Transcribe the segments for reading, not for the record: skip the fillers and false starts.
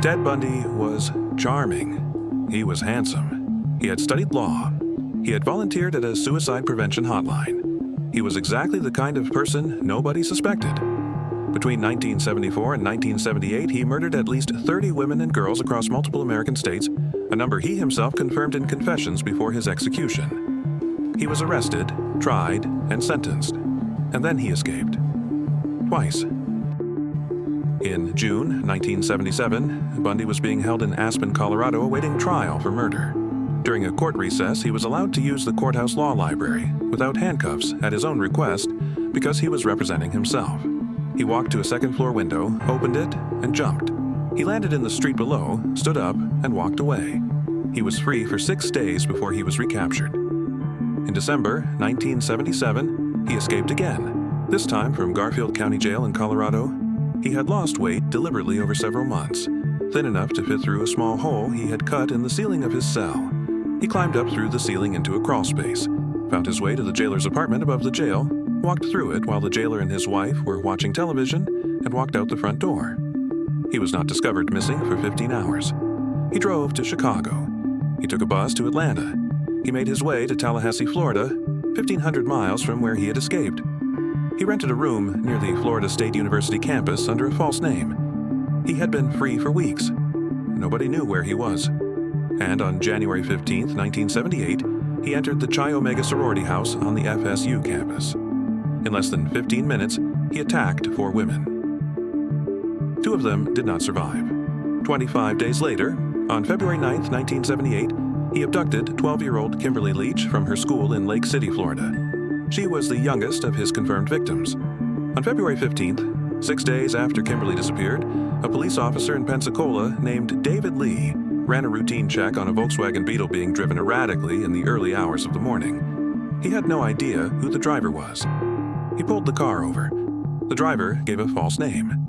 Ted Bundy was charming. He was handsome. He had studied law. He had volunteered at a suicide prevention hotline. He was exactly the kind of person nobody suspected. Between 1974 and 1978, he murdered at least 30 women and girls across multiple American states, a number he himself confirmed in confessions before his execution. He was arrested, tried, and sentenced, and then he escaped. Twice. In June 1977, Bundy was being held in Aspen, Colorado, awaiting trial for murder. During a court recess, he was allowed to use the courthouse law library without handcuffs at his own request because he was representing himself. He walked to a second-floor window, opened it, and jumped. He landed in the street below, stood up, and walked away. He was free for 6 days before he was recaptured. In December 1977, he escaped again, this time from Garfield County Jail in Colorado. He had lost weight deliberately over several months, thin enough to fit through a small hole he had cut in the ceiling of his cell. He climbed up through the ceiling into a crawl space, found his way to the jailer's apartment above the jail, walked through it while the jailer and his wife were watching television, and walked out the front door. He was not discovered missing for 15 hours. He drove to Chicago. He took a bus to Atlanta. He made his way to Tallahassee, Florida, 1,500 miles from where he had escaped. He rented a room near the Florida State University campus under a false name. He had been free for weeks. Nobody knew where he was. And on January 15, 1978, he entered the Chi Omega sorority house on the FSU campus. In less than 15 minutes, he attacked 4 women. 2 of them did not survive. 25 days later, on February 9, 1978, he abducted 12-year-old Kimberly Leach from her school in Lake City, Florida. She was the youngest of his confirmed victims. On February 15th, 6 days after Kimberly disappeared, a police officer in Pensacola named David Lee ran a routine check on a Volkswagen Beetle being driven erratically in the early hours of the morning. He had no idea who the driver was. He pulled the car over. The driver gave a false name.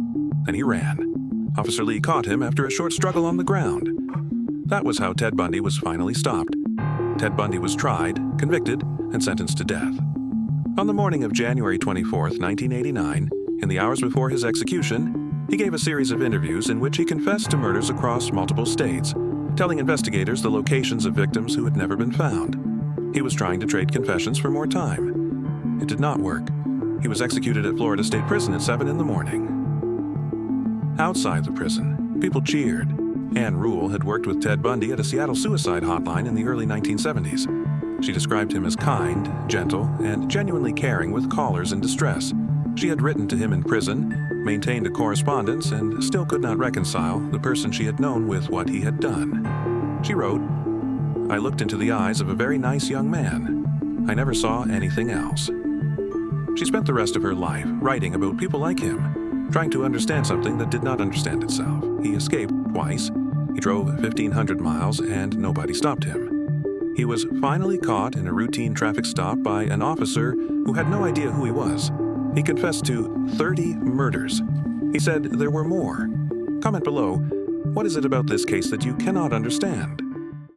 Then he ran. Officer Lee caught him after a short struggle on the ground. That was how Ted Bundy was finally stopped. Ted Bundy was tried, convicted, and sentenced to death. On the morning of January 24, 1989, in the hours before his execution, he gave a series of interviews in which he confessed to murders across multiple states, telling investigators the locations of victims who had never been found. He was trying to trade confessions for more time. It did not work. He was executed at Florida State Prison at 7 in the morning. Outside the prison, people cheered. Ann Rule had worked with Ted Bundy at a Seattle suicide hotline in the early 1970s. She described him as kind, gentle, and genuinely caring with callers in distress. She had written to him in prison, maintained a correspondence, and still could not reconcile the person she had known with what he had done. She wrote, "I looked into the eyes of a very nice young man. I never saw anything else." She spent the rest of her life writing about people like him, trying to understand something that did not understand itself. He escaped twice. He drove 1,500 miles, and nobody stopped him. He was finally caught in a routine traffic stop by an officer who had no idea who he was. He confessed to 30 murders. He said there were more. Comment below, what is it about this case that you cannot understand?